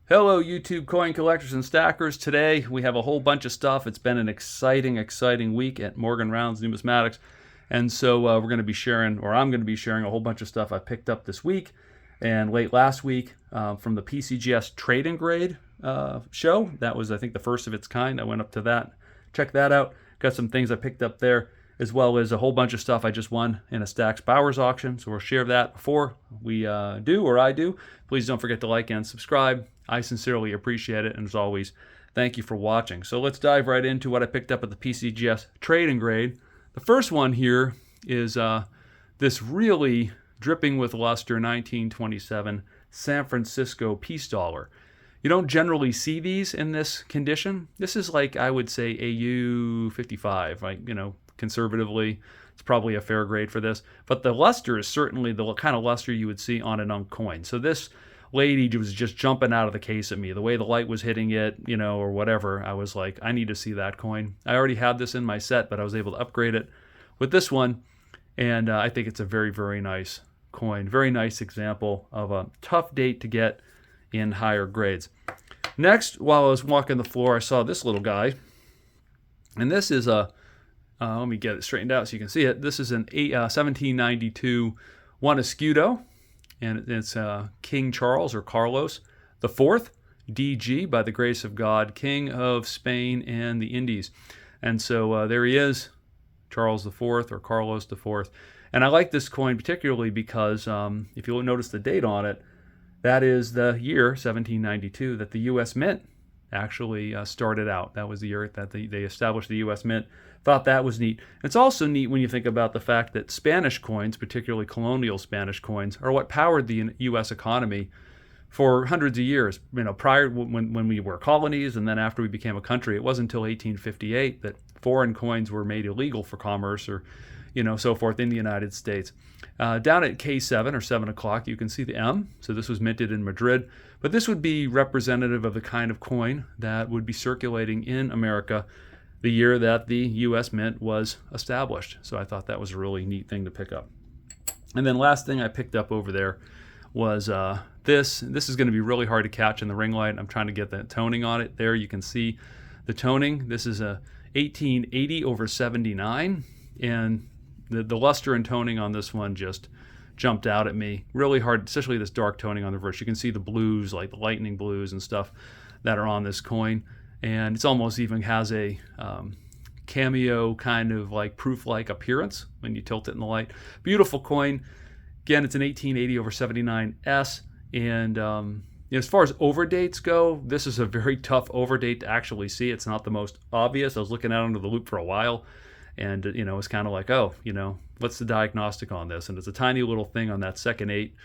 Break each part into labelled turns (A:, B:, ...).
A: Hello, YouTube coin collectors and stackers. Today we have a whole bunch of stuff. It's been an exciting week at Morgan Rounds Numismatics. And so we're going to be sharing, or I'm going to be sharing a whole bunch of stuff I picked up this week and late last week from the PCGS Trade Grade Show. That was, I think, the first of its kind. I went up to that. Check that out. Got some things I picked up there, as well as a whole bunch of stuff I just won in a Stacks Bowers auction. So we'll share that before we I do. Please don't forget to like and subscribe. I sincerely appreciate it, and as always, thank you for watching. So let's dive right into what I picked up at the PCGS Trade Grade. The first one here is this really dripping with luster 1927 San Francisco Peace Dollar. You don't generally see these in this condition. This is like, I would say, AU 55, like, conservatively. It's probably a fair grade for this. But the luster is certainly the kind of luster you would see on an unk coin. So this lady was just jumping out of the case at me. The way the light was hitting it, or whatever, I was like, I need to see that coin. I already had this in my set, but I was able to upgrade it with this one. And I think it's a very nice coin. Very nice example of a tough date to get in higher grades. Next, while I was walking the floor, I saw this little guy. And this is a, let me get it straightened out so you can see it. This is an 1792 one escudo. And it's King Charles or Carlos the Fourth, DG, by the grace of God, King of Spain and the Indies. And so there he is, Charles the Fourth or Carlos the Fourth. And I like this coin particularly because if you'll notice the date on it, that is the year 1792 that the U.S. Mint actually started out. That was the year that they established the U.S. Mint. Thought that was neat. It's also neat when you think about the fact that Spanish coins, particularly colonial Spanish coins, are what powered the U.S. economy for hundreds of years. Prior when we were colonies, and then after we became a country, it wasn't until 1858 that foreign coins were made illegal for commerce or, so forth in the United States. Down at K7 or 7 o'clock, you can see the M. So this was minted in Madrid, but this would be representative of the kind of coin that would be circulating in America the year that the U.S. Mint was established. So I thought that was a really neat thing to pick up. And then last thing I picked up over there was this. This is going to be really hard to catch in the ring light. I'm trying to get the toning on it. There you can see the toning. This is a 1880/79, and the luster and toning on this one just jumped out at me. Really hard, especially this dark toning on the reverse. You can see the blues, like the lightning blues and stuff that are on this coin. And it's almost even has a cameo kind of like proof-like appearance when you tilt it in the light. Beautiful coin. Again, it's an 1880/79S. And as far as overdates go, this is a very tough overdate to actually see. It's not the most obvious. I was looking out under the loop for a while. And, it's kind of like, what's the diagnostic on this? And it's a tiny little thing on that second 8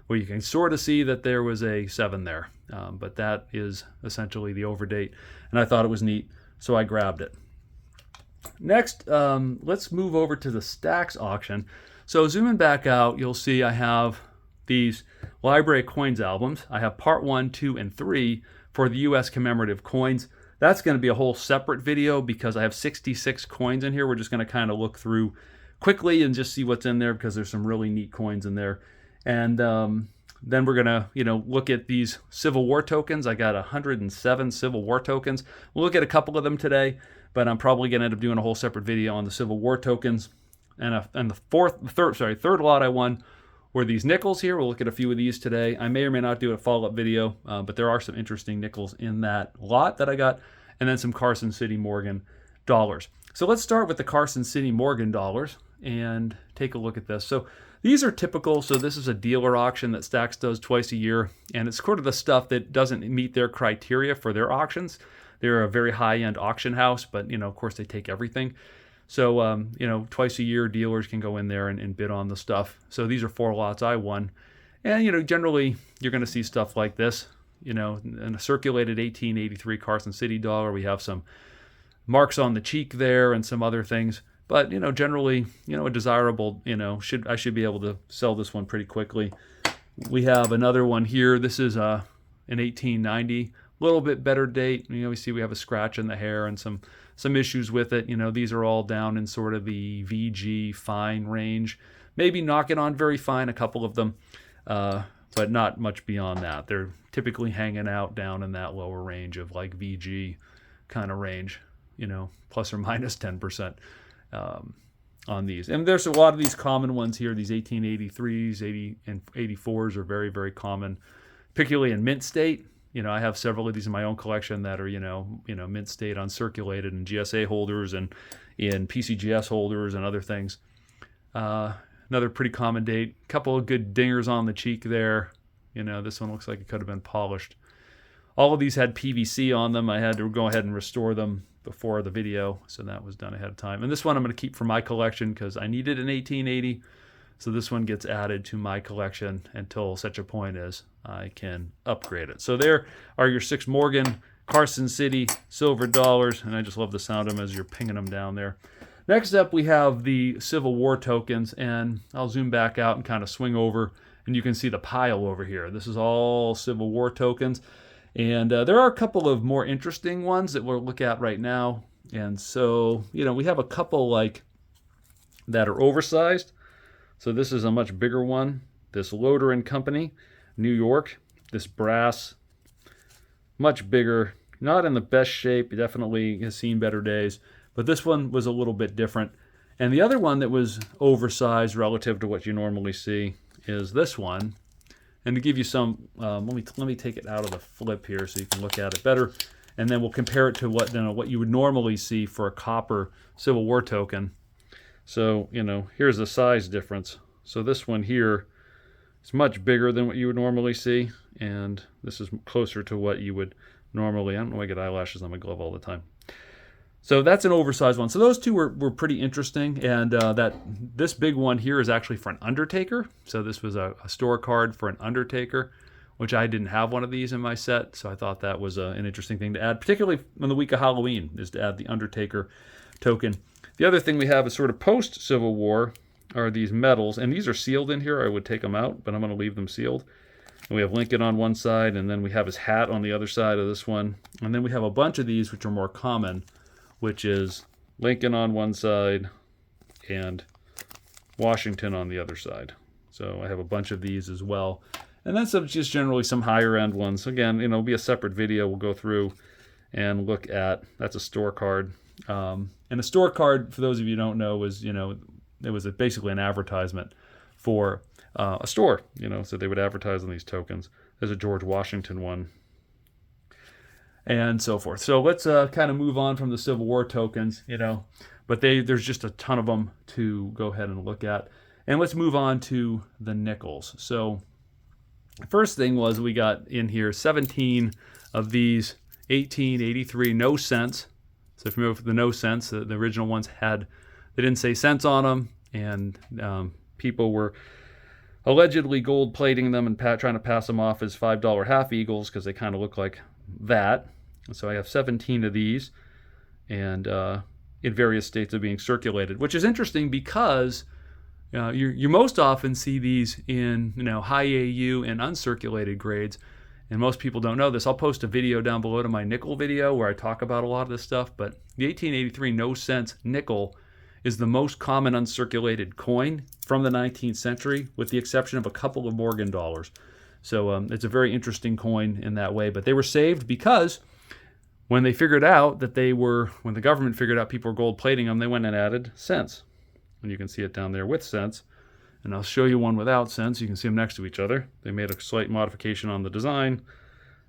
A: where you can sort of see that there was a 7 there. But that is essentially the overdate. And I thought it was neat, so I grabbed it. Next, let's move over to the Stacks auction. So zooming back out, you'll see I have these Library of Coins albums. I have part 1, 2, and 3 for the U.S. Commemorative coins. That's going to be a whole separate video because I have 66 coins in here. We're just going to kind of look through quickly and just see what's in there because there's some really neat coins in there. And then we're going to, look at these Civil War tokens. I got 107 Civil War tokens. We'll look at a couple of them today, but I'm probably going to end up doing a whole separate video on the Civil War tokens. And the third lot I won were these nickels here. We'll look at a few of these today. I may or may not do a follow-up video, but there are some interesting nickels in that lot that I got, and then some Carson City Morgan dollars. So let's start with the Carson City Morgan dollars and take a look at this. So these are typical. So this is a dealer auction that Stacks does twice a year, and it's sort of the stuff that doesn't meet their criteria for their auctions. They're a very high-end auction house, but of course they take everything. So twice a year dealers can go in there and bid on the stuff. So these are 4 lots I won, and generally you're going to see stuff like this. In a circulated 1883 Carson City dollar, we have some marks on the cheek there and some other things. But, generally, a desirable, I should be able to sell this one pretty quickly. We have another one here. This is an 1890, a little bit better date. We see we have a scratch in the hair and some issues with it. These are all down in sort of the VG fine range. Maybe knocking on very fine, a couple of them. but not much beyond that. They're typically hanging out down in that lower range of like VG kind of range, plus or minus 10% on these. And there's a lot of these common ones here. These 1883s, 80 and 84s are very, very common, particularly in mint state. I have several of these in my own collection that are, mint state uncirculated, and GSA holders and in PCGS holders and other things. Another pretty common date. A couple of good dingers on the cheek there. This one looks like it could have been polished. All of these had PVC on them. I had to go ahead and restore them before the video, so that was done ahead of time. And this one I'm going to keep for my collection because I needed an 1880. So this one gets added to my collection until such a point as I can upgrade it. So there are your 6 Morgan Carson City silver dollars, and I just love the sound of them as you're pinging them down there. Next up, we have the Civil War tokens, and I'll zoom back out and kind of swing over, and you can see the pile over here. This is all Civil War tokens, and there are a couple of more interesting ones that we'll look at right now. And so, we have a couple like that are oversized. So this is a much bigger one. This Loader and Company, New York. This brass, much bigger. Not in the best shape. Definitely has seen better days. But this one was a little bit different. And the other one that was oversized relative to what you normally see is this one. And to give you some, let me take it out of the flip here so you can look at it better. And then we'll compare it to what you would normally see for a copper Civil War token. So, here's the size difference. So this one here is much bigger than what you would normally see. And this is closer to what you would normally, I don't know, I get eyelashes on my glove all the time. So that's an oversized one. So those two were pretty interesting. And this big one here is actually for an Undertaker. So this was a store card for an Undertaker, which I didn't have one of these in my set. So I thought that was an interesting thing to add, particularly on the week of Halloween, is to add the Undertaker token. The other thing we have is sort of post-Civil War are these medals. And these are sealed in here. I would take them out, but I'm going to leave them sealed. And we have Lincoln on one side, and then we have his hat on the other side of this one. And then we have a bunch of these which are more common, which is Lincoln on one side and Washington on the other side. So I have a bunch of these as well. And that's just generally some higher end ones. Again, it'll be a separate video we'll go through and look at. That's a store card. And a store card, for those of you who don't know, was, it was basically an advertisement for a store, so they would advertise on these tokens. There's a George Washington one, and so forth. So let's kind of move on from the Civil War tokens, but there's just a ton of them to go ahead and look at. And let's move on to the nickels. So the first thing was we got in here 17 of these 1883 no cents. So if you remember the no cents, the original ones they didn't say cents on them, and people were allegedly gold plating them and trying to pass them off as $5 half eagles because they kind of look like that. So I have 17 of these, and in various states of being circulated, which is interesting because you most often see these in high AU and uncirculated grades, and most people don't know this. I'll post a video down below to my nickel video where I talk about a lot of this stuff, but the 1883 no cents nickel is the most common uncirculated coin from the 19th century, with the exception of a couple of Morgan dollars. So it's a very interesting coin in that way. But they were saved because when they figured out that when the government figured out people were gold plating them, they went and added cents. And you can see it down there with cents. And I'll show you one without cents. You can see them next to each other. They made a slight modification on the design,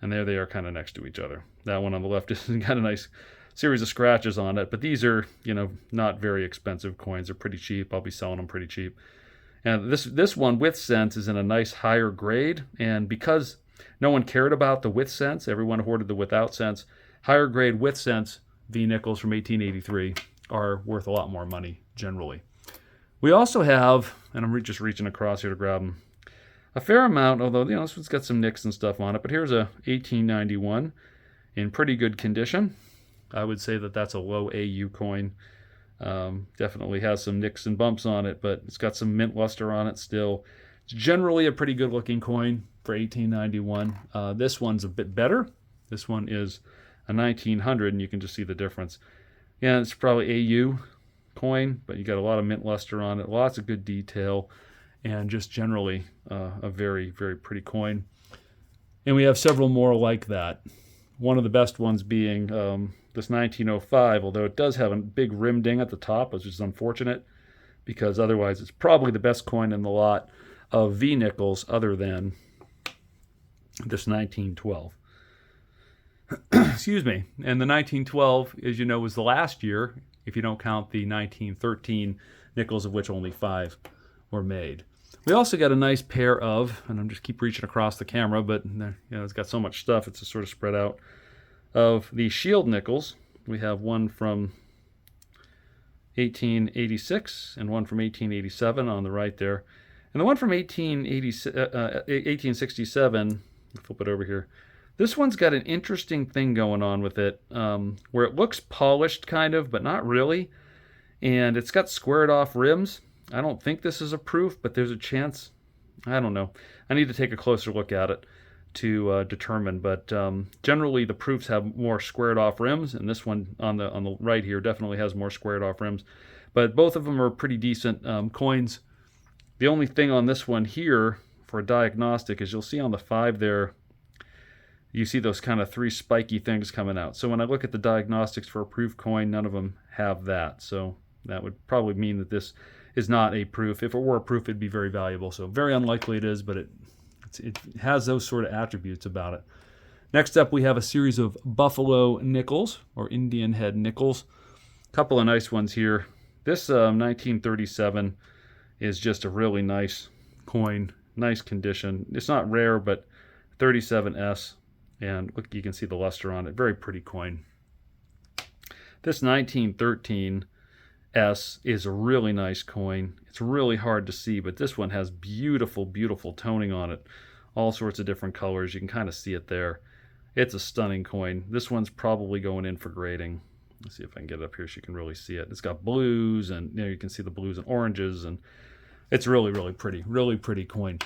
A: and there they are kind of next to each other. That one on the left has got a nice series of scratches on it, but these are, not very expensive coins. They're pretty cheap. I'll be selling them pretty cheap. And this one with cents is in a nice higher grade, and because no one cared about the with cents, everyone hoarded the without cents, higher grade with cents V nickels from 1883 are worth a lot more money generally. We also have, and I'm just reaching across here to grab them, a fair amount, although this one's got some nicks and stuff on it, but here's a 1891 in pretty good condition. I would say that that's a low AU coin. Definitely has some nicks and bumps on it, but it's got some mint luster on it still. It's generally a pretty good looking coin for 1891. This one's a bit better. This one is a 1900, and you can just see the difference. Yeah, it's probably AU coin, but you got a lot of mint luster on it, lots of good detail, and just generally a very, very pretty coin. And we have several more like that. One of the best ones being this 1905, although it does have a big rim ding at the top, which is unfortunate, because otherwise it's probably the best coin in the lot of V nickels other than this 1912. Excuse me. And the 1912, as you know, was the last year, if you don't count the 1913 nickels, of which only 5 were made. We also got a nice pair of, and I'm just keep reaching across the camera, but it's got so much stuff, it's just sort of spread out, of the shield nickels. We have one from 1886 and one from 1887 on the right there. And the one from 1867, flip it over here, this one's got an interesting thing going on with it, where it looks polished kind of, but not really. And it's got squared off rims. I don't think this is a proof, but there's a chance. I don't know. I need to take a closer look at it to determine. But generally, the proofs have more squared off rims, and this one on the right here definitely has more squared off rims. But both of them are pretty decent coins. The only thing on this one here for a diagnostic is you'll see on the 5 there, you see those kind of 3 spiky things coming out. So when I look at the diagnostics for a proof coin, none of them have that. So that would probably mean that this is not a proof. If it were a proof, it'd be very valuable. So very unlikely it is, but it has those sort of attributes about it. Next up, we have a series of buffalo nickels, or Indian head nickels. A couple of nice ones here. This 1937 is just a really nice coin, nice condition. It's not rare, but 37S, and look, you can see the luster on it. Very pretty coin. This 1913 S is a really nice coin. It's really hard to see, but this one has beautiful, beautiful toning on it. All sorts of different colors. You can kind of see it there. It's a stunning coin. This one's probably going in for grading. Let's see if I can get it up here so you can really see it. It's got blues, and you can see the blues and oranges, and it's really, really pretty coin.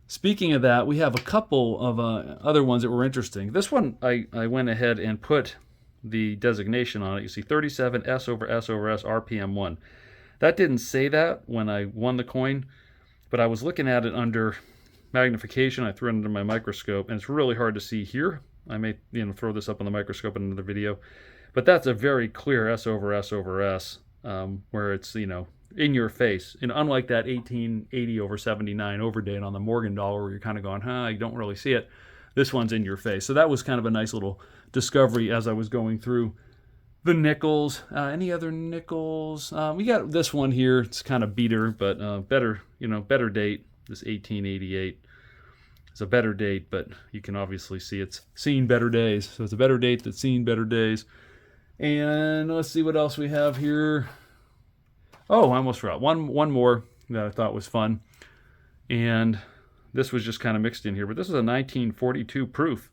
A: Speaking of that, we have a couple of other ones that were interesting. This one, I went ahead and put the designation on it. You see 37 S over S over S RPM 1. That didn't say that when I won the coin, but I was looking at it under magnification. I threw it under my microscope, and it's really hard to see here. I may throw this up on the microscope in another video, but that's a very clear S over S over S, where it's in your face. And unlike that 1880 over 79 overdate on the Morgan Dollar, where you're kind of going, you don't really see it. This one's in your face. So that was kind of a nice little discovery as I was going through the nickels. Any other nickels? We got this one here. It's kind of beater, but better date. This 1888 is a better date, but you can obviously see it's seen better days. So it's a better date that's seen better days. And let's see what else we have here. Oh, I almost forgot. One more that I thought was fun. And this was just kind of mixed in here, but this is a 1942 proof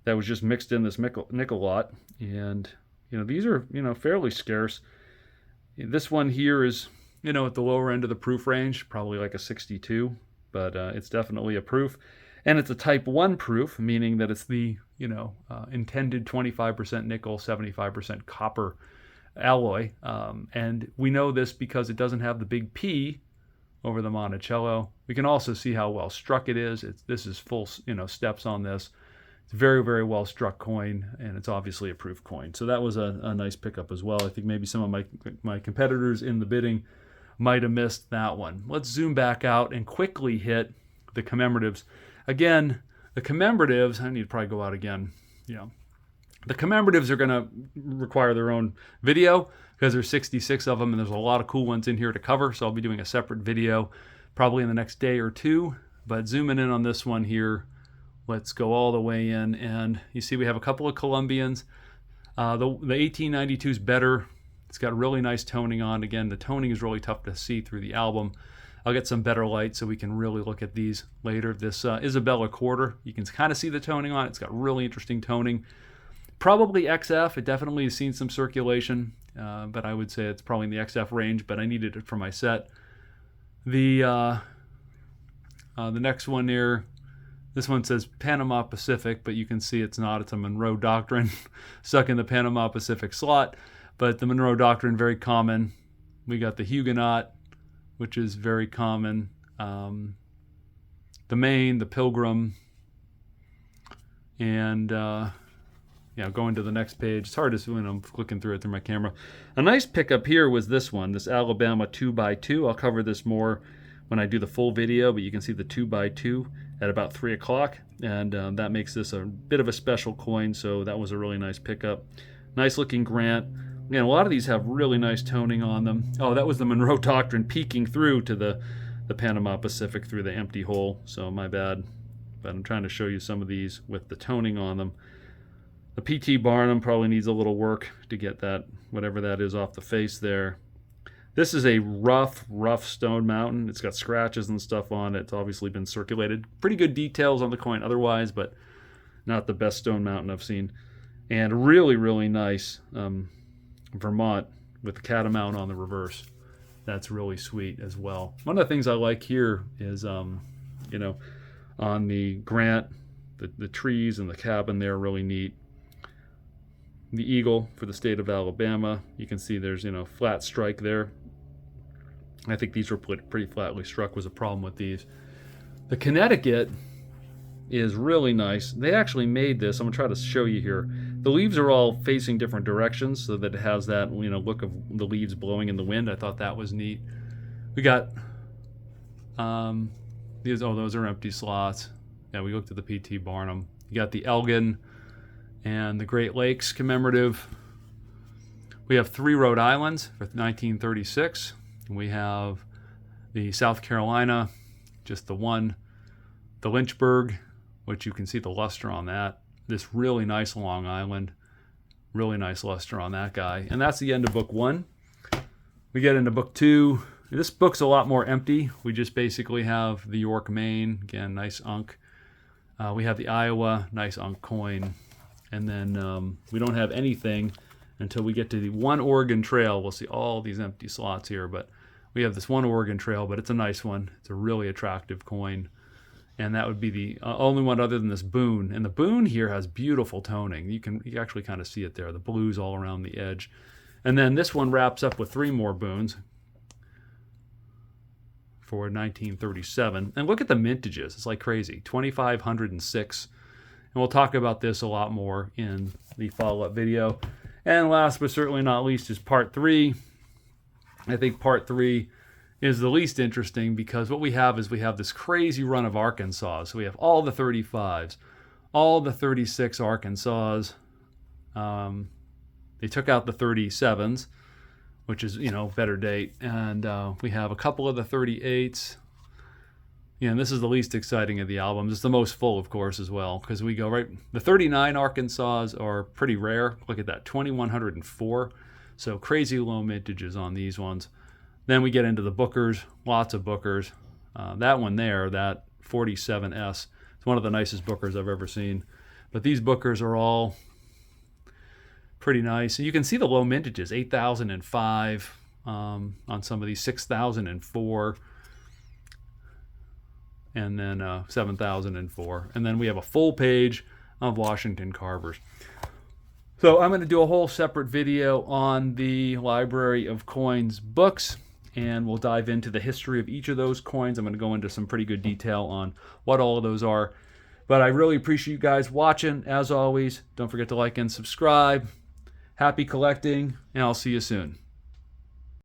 A: that was just mixed in this nickel lot. And, these are, fairly scarce. This one here is, at the lower end of the proof range, probably like a 62, but it's definitely a proof. And it's a type 1 proof, meaning that it's the, intended 25% nickel, 75% copper alloy. And we know this because it doesn't have the big P over the Monticello. We can also see how well struck it is. This is full, steps on this. It's very, very well struck coin, and it's obviously a proof coin. So that was a nice pickup as well. I think maybe some of my competitors in the bidding might have missed that one. Let's zoom back out and quickly hit the commemoratives. Again, the commemoratives, I need to probably go out again. The commemoratives are going to require their own video because there's 66 of them, and there's a lot of cool ones in here to cover. So I'll be doing a separate video probably in the next day or two. But zooming in on this one here, let's go all the way in. And you see we have a couple of Colombians. The 1892 is better. It's got really nice toning on. Again, the toning is really tough to see through the album. I'll get some better light so we can really look at these later. This Isabella quarter, you can kind of see the toning on it. It's got really interesting toning. Probably XF. It definitely has seen some circulation, but I would say it's probably in the XF range, but I needed it for my set. The next one here, this one says Panama Pacific, but you can see it's not. It's a Monroe Doctrine stuck in the Panama Pacific slot, but the Monroe Doctrine, very common. We got the Huguenot, which is very common. the Maine, the Pilgrim, and going to the next page. It's hard to see when I'm looking through it through my camera. A nice pickup here was this one, this Alabama 2x2. I'll cover this more when I do the full video, but you can see the 2x2 at about 3 o'clock, and that makes this a bit of a special coin, so that was a really nice pickup. Nice looking Grant. Again, a lot of these have really nice toning on them. Oh, that was the Monroe Doctrine peeking through to the Panama Pacific through the empty hole, so my bad. But I'm trying to show you some of these with the toning on them. The P.T. Barnum probably needs a little work to get that, whatever that is, off the face there. This is a rough stone mountain. It's got scratches and stuff on it. It's obviously been circulated. Pretty good details on the coin otherwise, but not the best stone mountain I've seen. And really, really nice Vermont with the catamount on the reverse. That's really sweet as well. One of the things I like here is, on the Grant, the trees and the cabin there are really neat. The eagle for the state of Alabama. You can see there's, flat strike there. I think these were pretty flatly struck was a problem with these. The Connecticut is really nice. They actually made this. I'm going to try to show you here. The leaves are all facing different directions so that it has that, look of the leaves blowing in the wind. I thought that was neat. We got those are empty slots. Yeah, we looked at the P.T. Barnum. You got the Elgin and the Great Lakes Commemorative. We have 3 Rhode Islands for 1936. We have the South Carolina, just the one. The Lynchburg, which you can see the luster on that. This really nice Long Island. Really nice luster on that guy. And that's the end of book 1. We get into book 2. This book's a lot more empty. We just basically have the York, Maine. Again, nice unk. We have the Iowa, nice unk coin. And then we don't have anything until we get to the one Oregon Trail. We'll see all these empty slots here, but we have this one Oregon Trail, but it's a nice one. It's a really attractive coin. And that would be the only one other than this Boone. And the Boone here has beautiful toning. You actually kind of see it there, the blues all around the edge. And then this one wraps up with 3 more Boones for 1937. And look at the mintages. It's like crazy. 2506. And we'll talk about this a lot more in the follow-up video. And last but certainly not least is part 3. I think part 3 is the least interesting because what we have is we have this crazy run of Arkansas. So we have all the 35s, all the 36 Arkansas. They took out the 37s, which is, better date. And we have a couple of the 38s. And this is the least exciting of the albums. It's the most full, of course, as well, because we go right. The 39 Arkansas are pretty rare. Look at that, 2104. So crazy low mintages on these ones. Then we get into the Bookers, lots of Bookers. That one there, that 47S, it's one of the nicest Bookers I've ever seen. But these Bookers are all pretty nice. And you can see the low mintages, 8005 on some of these, 6004. And then 7004. And then we have a full page of Washington carvers. So I'm going to do a whole separate video on the Library of Coins books, and we'll dive into the history of each of those coins. I'm going to go into some pretty good detail on what all of those are. But I really appreciate you guys watching. As always, don't forget to like and subscribe. Happy collecting, and I'll see you soon.